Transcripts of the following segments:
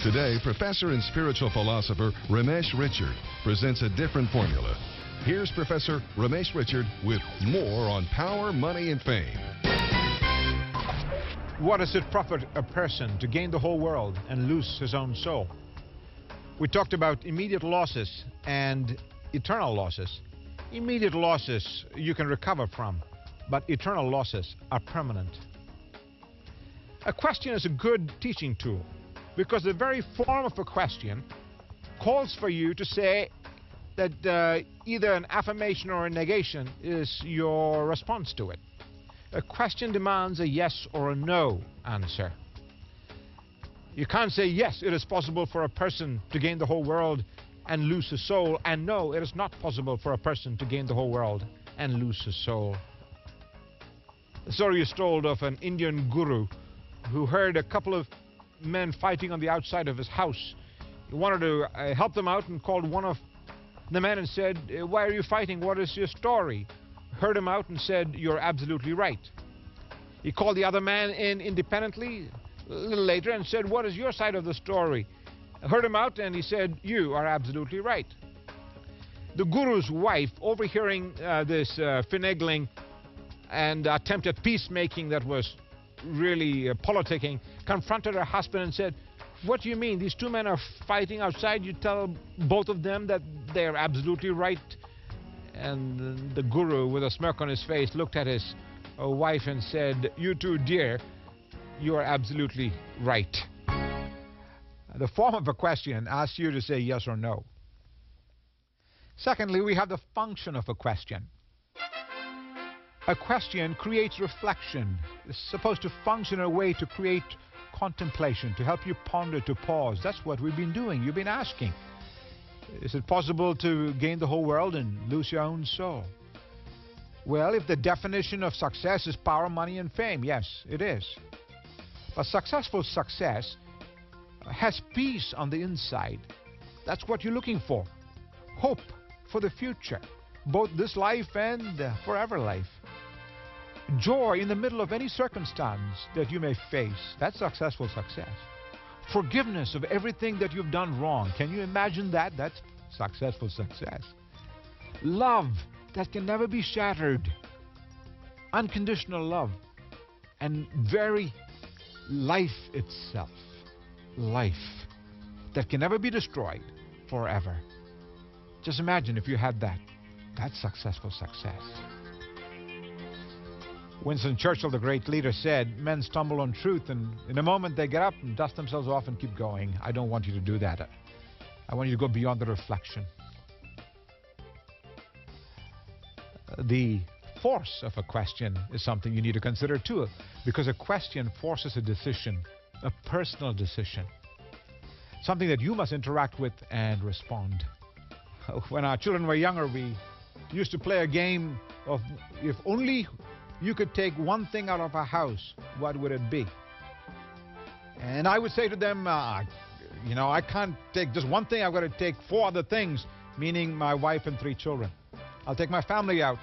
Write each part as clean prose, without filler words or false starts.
Today, professor and spiritual philosopher Ramesh Richard presents a different formula. Here's Professor Ramesh Richard with more on power, money, and fame. What does it profit a person to gain the whole world and lose his own soul? We talked about immediate losses and eternal losses. Immediate losses you can recover from, but eternal losses are permanent. A question is a good teaching tool because the very form of a question calls for you to say that either an affirmation or a negation is your response to it. A question demands a yes or a no answer. You can't say, yes, it is possible for a person to gain the whole world and lose his soul, and no, it is not possible for a person to gain the whole world and lose his soul. The story is told of an Indian guru who heard a couple of men fighting on the outside of his house. He wanted to help them out and called one of the men and said, why are you fighting? What is your story? Heard him out and said, you're absolutely right. He called the other man in independently a little later and said, what is your side of the story? Heard him out and he said, you are absolutely right. The guru's wife, overhearing this finagling and attempt at peacemaking that was really politicking, confronted her husband and said, what do you mean? These two men are fighting outside. You tell both of them that they're absolutely right. And the guru, with a smirk on his face, looked at his wife and said, you too, dear, you are absolutely right. The form of a question asks you to say yes or no. Secondly, we have the function of a question. A question creates reflection. It's supposed to function in a way to create contemplation, to help you ponder, to pause. That's what we've been doing. You've been asking. Is it possible to gain the whole world and lose your own soul? Well, if the definition of success is power, money, and fame, yes, it is. But successful success has peace on the inside. That's what you're looking for. Hope for the future, both this life and forever life. Joy in the middle of any circumstance that you may face. That's successful success. Forgiveness of everything that you've done wrong. Can you imagine that? That's successful success. Love that can never be shattered. Unconditional love. And very life itself. Life that can never be destroyed forever. Just imagine if you had that. That's successful success. Winston Churchill, the great leader, said, men stumble on truth, and in a moment they get up and dust themselves off and keep going. I don't want you to do that. I want you to go beyond the reflection. The force of a question is something you need to consider too, because a question forces a decision, a personal decision, something that you must interact with and respond. When our children were younger, we used to play a game of if only you could take one thing out of a house, what would it be? And I would say to them, you know, I can't take just one thing. I've got to take 4 other things, meaning my wife and 3 children. I'll take my family out.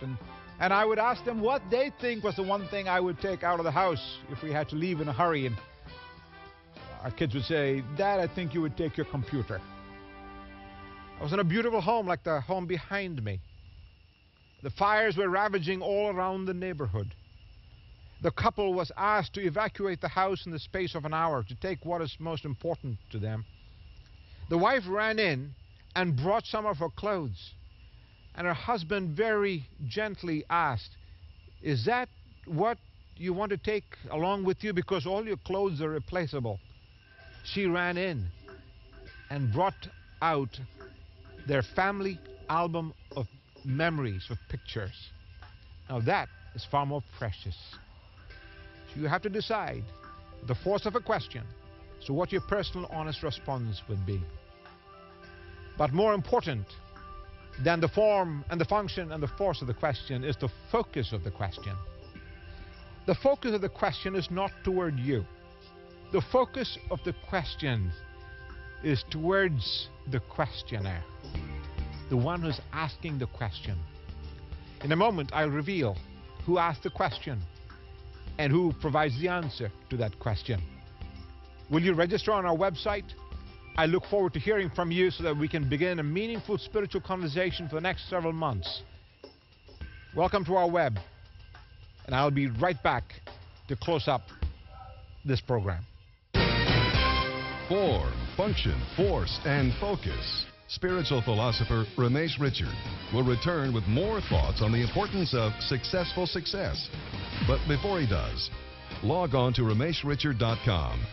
And I would ask them what they think was the one thing I would take out of the house if we had to leave in a hurry. And our kids would say, Dad, I think you would take your computer. I was in a beautiful home like the home behind me. The fires were ravaging all around the neighborhood. The couple was asked to evacuate the house in the space of an hour to take what is most important to them. The wife ran in and brought some of her clothes. And her husband very gently asked, is that what you want to take along with you? Because all your clothes are replaceable. She ran in and brought out their family album of memories, of pictures. Now that is far more precious. So you have to decide the force of a question, so what your personal honest response would be. But more important than the form and the function and the force of the question is the focus of the question. The focus of the question is not toward you. The focus of the question is towards the questioner, the one who's asking the question. In a moment, I'll reveal who asked the question and who provides the answer to that question. Will you register on our website? I look forward to hearing from you so that we can begin a meaningful spiritual conversation for the next several months. Welcome to our web, and I'll be right back to close up this program. Form, function, force, and focus. Spiritual philosopher Ramesh Richard will return with more thoughts on the importance of successful success. But before he does, log on to RameshRichard.com